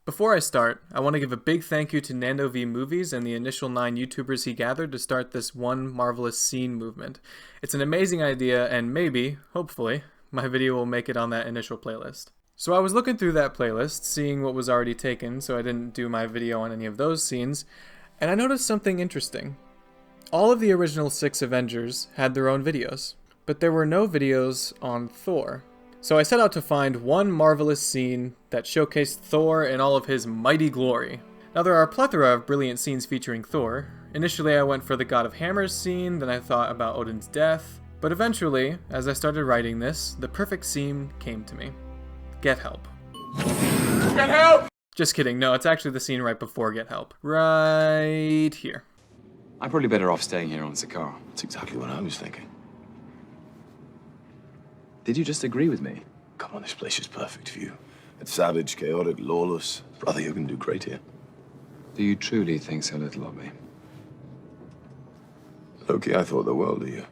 Before I start, I want to give a big thank you to Nando V Movies and the initial 9 YouTubers he gathered to start this one marvelous scene movement. It's an amazing idea and maybe, hopefully, my video will make it on that initial playlist. So I was looking through that playlist, seeing what was already taken, so I didn't do my video on any of those scenes, and I noticed something interesting. All of the original 6 Avengers had their own videos, but there were no videos on Thor. So I set out to find one marvelous scene that showcased Thor in all of his mighty glory. Now there are a plethora of brilliant scenes featuring Thor. Initially I went for the God of Hammers scene, then I thought about Odin's death, but eventually, as I started writing this, the perfect scene came to me. Get Help. Get help! Just kidding, no, it's actually the scene right before Get Help. Right here. I'm probably better off staying here on Sakaar. That's exactly what I was thinking. Did you just agree with me? Come on, this place is perfect for you. It's savage, chaotic, lawless. Brother, you can do great here. Do you truly think so little of me? Loki, I thought the world of you.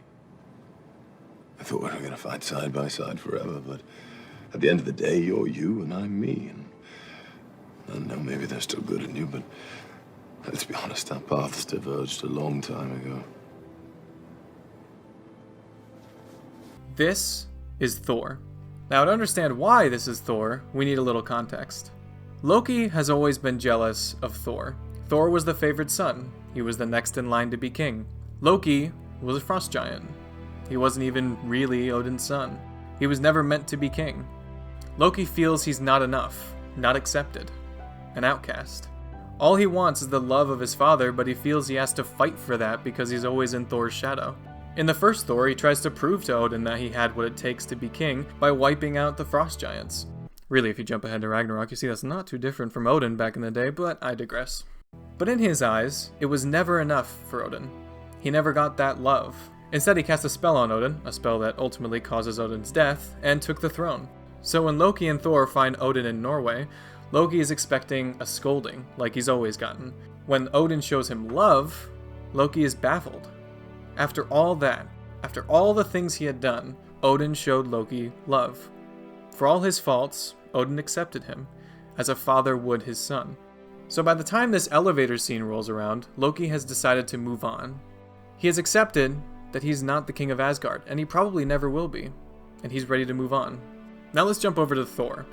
I thought we were going to fight side by side forever, but at the end of the day, you're you and I'm me. And I don't know, maybe there's still good in you, but let's be honest, our paths diverged a long time ago. This is Thor. Now, to understand why this is Thor, we need a little context. Loki has always been jealous of Thor. Thor was the favored son. He was the next in line to be king. Loki was a frost giant. He wasn't even really Odin's son. He was never meant to be king. Loki feels he's not enough, not accepted, an outcast. All he wants is the love of his father, but he feels he has to fight for that because he's always in Thor's shadow. In the first Thor, he tries to prove to Odin that he had what it takes to be king by wiping out the frost giants. Really, if you jump ahead to Ragnarok, you see that's not too different from Odin back in the day, but I digress. But in his eyes, it was never enough for Odin. He never got that love. Instead, he cast a spell on Odin, a spell that ultimately causes Odin's death, and took the throne. So when Loki and Thor find Odin in Norway, Loki is expecting a scolding, like he's always gotten. When Odin shows him love, Loki is baffled. After all that, after all the things he had done, Odin showed Loki love. For all his faults, Odin accepted him, as a father would his son. So by the time this elevator scene rolls around, Loki has decided to move on. He has accepted that he's not the king of Asgard, and he probably never will be, and he's ready to move on. Now let's jump over to Thor.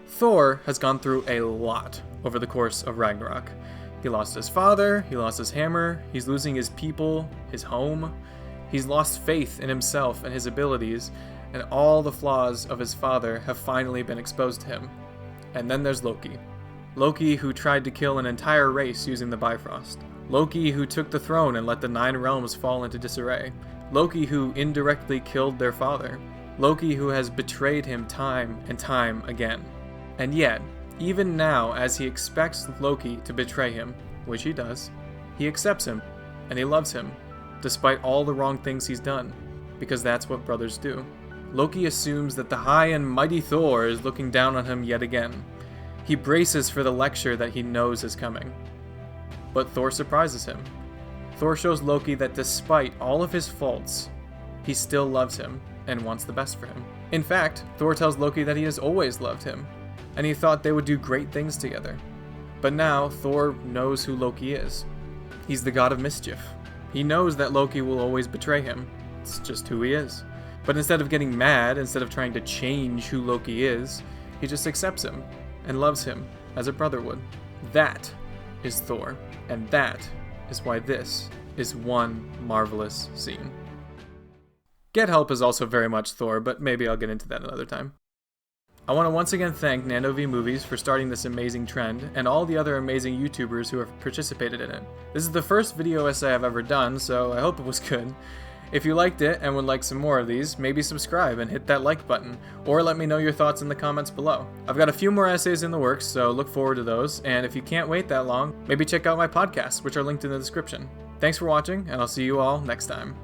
Thor has gone through a lot over the course of Ragnarok. He lost his father, he lost his hammer, he's losing his people, his home. He's lost faith in himself and his abilities, and all the flaws of his father have finally been exposed to him. And then there's Loki. Loki who tried to kill an entire race using the Bifrost. Loki who took the throne and let the 9 realms fall into disarray. Loki who indirectly killed their father. Loki who has betrayed him time and time again. And yet, even now, as he expects Loki to betray him, which he does, he accepts him, and he loves him, despite all the wrong things he's done, because that's what brothers do. Loki assumes that the high and mighty Thor is looking down on him yet again. He braces for the lecture that he knows is coming. But Thor surprises him. Thor shows Loki that despite all of his faults, he still loves him and wants the best for him. In fact, Thor tells Loki that he has always loved him, and he thought they would do great things together. But now, Thor knows who Loki is. He's the god of mischief. He knows that Loki will always betray him. It's just who he is. But instead of getting mad, instead of trying to change who Loki is, he just accepts him and loves him as a brother would. That is Thor, and that is why this is one marvelous scene. Get Help is also very much Thor, but maybe I'll get into that another time. I want to once again thank Nando V Movies for starting this amazing trend, and all the other amazing YouTubers who have participated in it. This is the first video essay I've ever done, so I hope it was good. If you liked it and would like some more of these, maybe subscribe and hit that like button, or let me know your thoughts in the comments below. I've got a few more essays in the works, so look forward to those, and if you can't wait that long, maybe check out my podcasts, which are linked in the description. Thanks for watching, and I'll see you all next time.